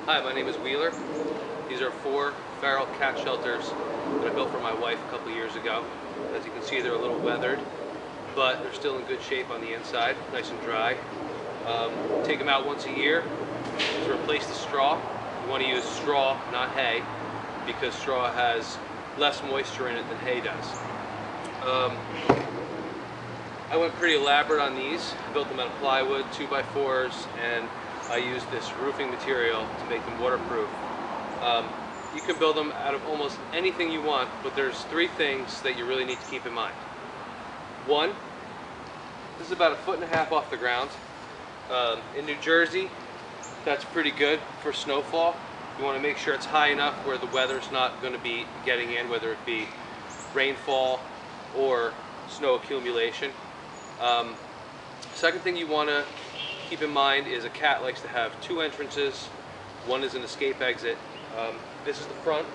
Hi, my name is Wheeler. These are 4 feral cat shelters that I built for my wife a couple years ago. As you can see, they're a little weathered, but they're still in good shape on the inside, nice and dry. Take them out once a year to replace the straw. You want to use straw, not hay, because straw has less moisture in it than hay does. I went pretty elaborate on these. I built them out of plywood, 2x4s, and I used this roofing material to make them waterproof. You can build them out of almost anything you want, but there's 3 things that you really need to keep in mind. 1, this is about 1.5 feet off the ground. In New Jersey, that's pretty good for snowfall. You want to make sure it's high enough where the weather's not going to be getting in, whether it be rainfall or snow accumulation. Second thing you want to keep in mind is a cat likes to have 2 entrances. One is an escape exit. This is the front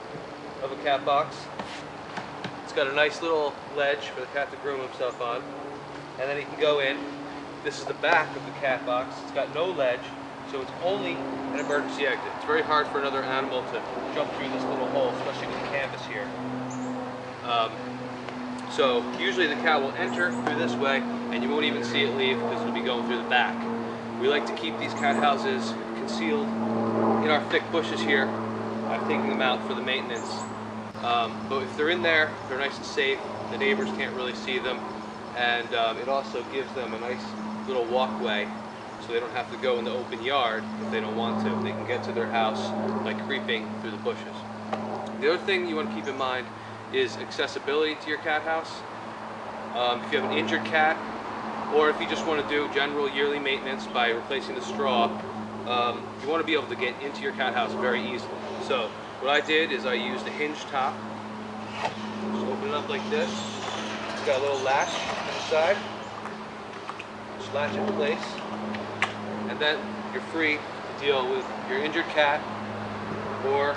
of a cat box. It's got a nice little ledge for the cat to groom himself on, and then he can go in. This is the back of the cat box. It's got no ledge, so it's only an emergency exit. It's very hard for another animal to jump through this little hole, especially with the canvas here. So usually the cat will enter through this way, and you won't even see it leave because it'll be going through the back. We like to keep these cat houses concealed in our thick bushes here. I've taken them out for the maintenance. But if they're in there, they're nice and safe. The neighbors can't really see them, and it also gives them a nice little walkway so they don't have to go in the open yard if they don't want to. They can get to their house by creeping through the bushes. The other thing you want to keep in mind is accessibility to your cat house. If you have an injured cat, or if you just want to do general yearly maintenance by replacing the straw, you want to be able to get into your cat house very easily. So what I did is I used a hinge top. Just open it up like this. It's got a little latch on the side. Just latch it in place, and then you're free to deal with your injured cat, or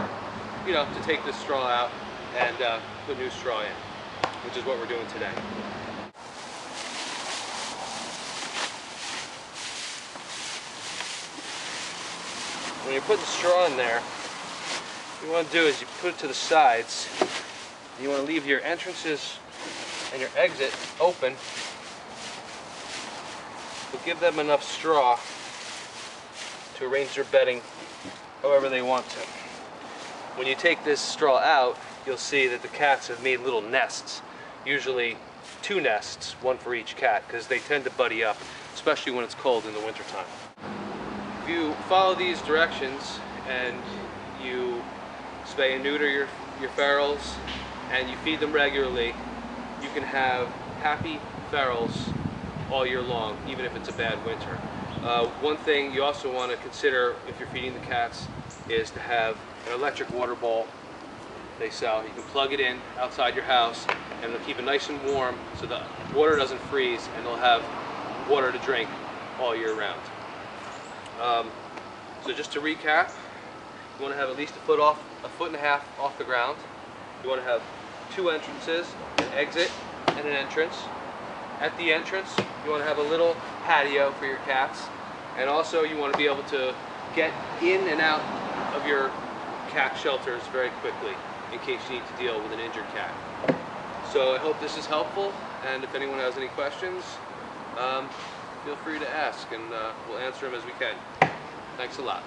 to take this straw out and put new straw in, which is what we're doing today. When you're putting straw in there, what you want to do is you put it to the sides. You want to leave your entrances and your exit open, but give them enough straw to arrange their bedding however they want to. When you take this straw out, you'll see that the cats have made little nests, usually 2 nests, 1 for each cat, because they tend to buddy up, especially when it's cold in the wintertime. If you follow these directions and you spay and neuter your ferals and you feed them regularly, you can have happy ferals all year long, even if it's a bad winter. One thing you also want to consider if you're feeding the cats is to have an electric water bowl they sell. You can plug it in outside your house, and it'll keep it nice and warm so the water doesn't freeze, and they'll have water to drink all year round. So just to recap, you want to have at least 1.5 feet off the ground. You want to have 2 entrances, an exit and an entrance. At the entrance, you want to have a little patio for your cats, and also you want to be able to get in and out of your cat shelters very quickly in case you need to deal with an injured cat. So I hope this is helpful, and if anyone has any questions, feel free to ask, and we'll answer them as we can. Thanks a lot.